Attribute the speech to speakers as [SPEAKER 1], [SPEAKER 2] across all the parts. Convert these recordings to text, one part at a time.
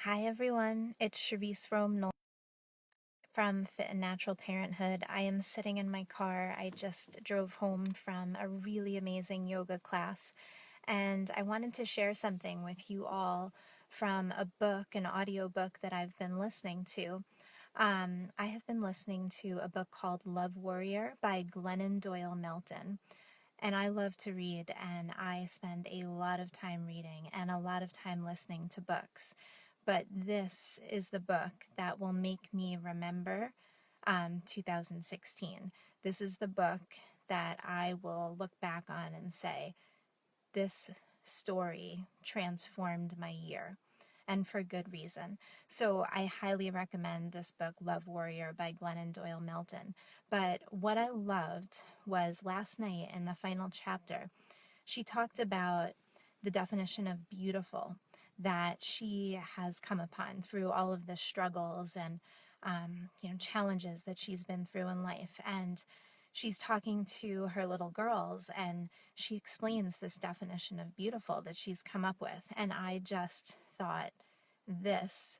[SPEAKER 1] Hi everyone, it's Charise Rohm from Fit and Natural Parenthood. I am sitting in my car. I just drove home from a really amazing yoga class, and I wanted to share something with you all from a book, an audiobook that I've been listening to. I have been listening to a book called Love Warrior by Glennon Doyle Melton. And I love to read, and I spend a lot of time reading and a lot of time listening to books. But this is the book that will make me remember 2016. This is the book that I will look back on and say, this story transformed my year, and for good reason. So I highly recommend this book, Love Warrior by Glennon Doyle Melton. But what I loved was last night in the final chapter, she talked about the definition of beautiful that she has come upon through all of the struggles and challenges that she's been through in life. And she's talking to her little girls, and she explains this definition of beautiful that she's come up with. And I just thought, this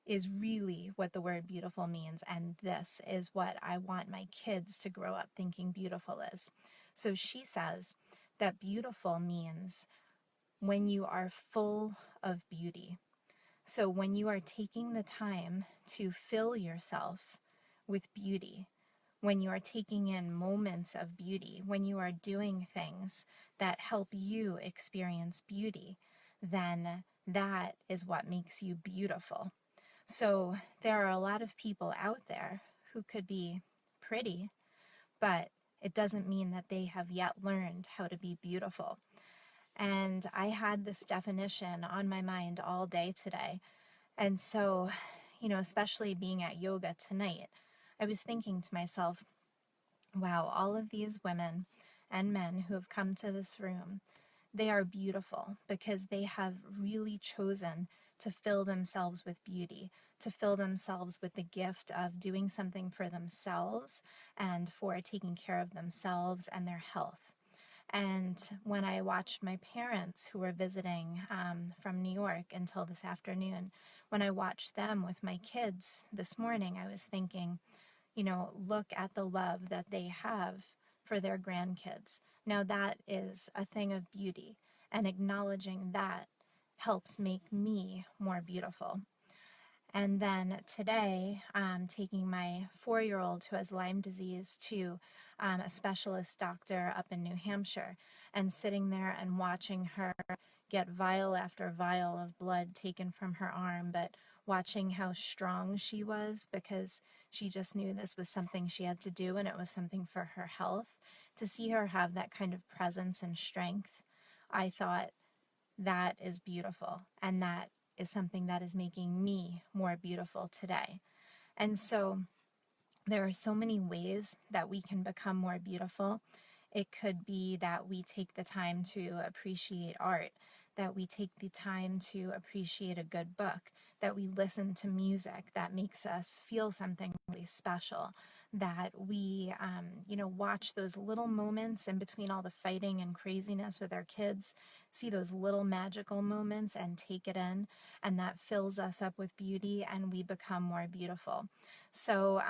[SPEAKER 1] is really what the word beautiful means, and this is what I want my kids to grow up thinking beautiful is. So she says that beautiful means when you are full of beauty. So when you are taking the time to fill yourself with beauty, when you are taking in moments of beauty, when you are doing things that help you experience beauty, then that is what makes you beautiful. So there are a lot of people out there who could be pretty, but it doesn't mean that they have yet learned how to be beautiful. And I had this definition on my mind all day today. And so, especially being at yoga tonight, I was thinking to myself, wow, all of these women and men who have come to this room, they are beautiful because they have really chosen to fill themselves with beauty, to fill themselves with the gift of doing something for themselves and for taking care of themselves and their health. And when I watched my parents who were visiting from New York until this afternoon, when I watched them with my kids this morning, I was thinking, look at the love that they have for their grandkids. Now that is a thing of beauty, and acknowledging that helps make me more beautiful. And then today, taking my 4-year-old who has Lyme disease to a specialist doctor up in New Hampshire, and sitting there and watching her get vial after vial of blood taken from her arm, but watching how strong she was because she just knew this was something she had to do and it was something for her health. To see her have that kind of presence and strength, I thought, that is beautiful, and that is something that is making me more beautiful today. And so there are so many ways that we can become more beautiful. It could be that we take the time to appreciate art, that we take the time to appreciate a good book, that we listen to music that makes us feel something really special, that we, watch those little moments in between all the fighting and craziness with our kids, see those little magical moments and take it in, and that fills us up with beauty and we become more beautiful. So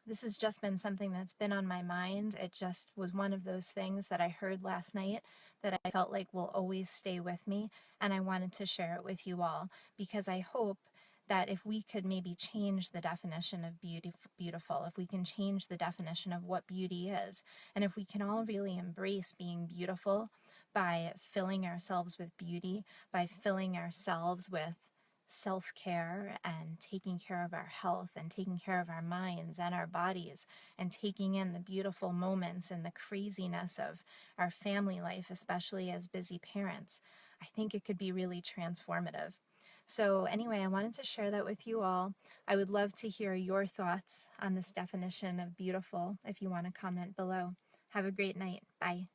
[SPEAKER 1] this has just been something that's been on my mind. It just was one of those things that I heard last night that I felt like will always stay with me, and I wanted to share it with you all because I hope that if we could maybe change the definition of beautiful, if we can change the definition of what beauty is, and if we can all really embrace being beautiful by filling ourselves with beauty, by filling ourselves with self-care and taking care of our health and taking care of our minds and our bodies and taking in the beautiful moments and the craziness of our family life, especially as busy parents, I think it could be really transformative. So anyway, I wanted to share that with you all. I would love to hear your thoughts on this definition of beautiful if you want to comment below. Have a great night. Bye.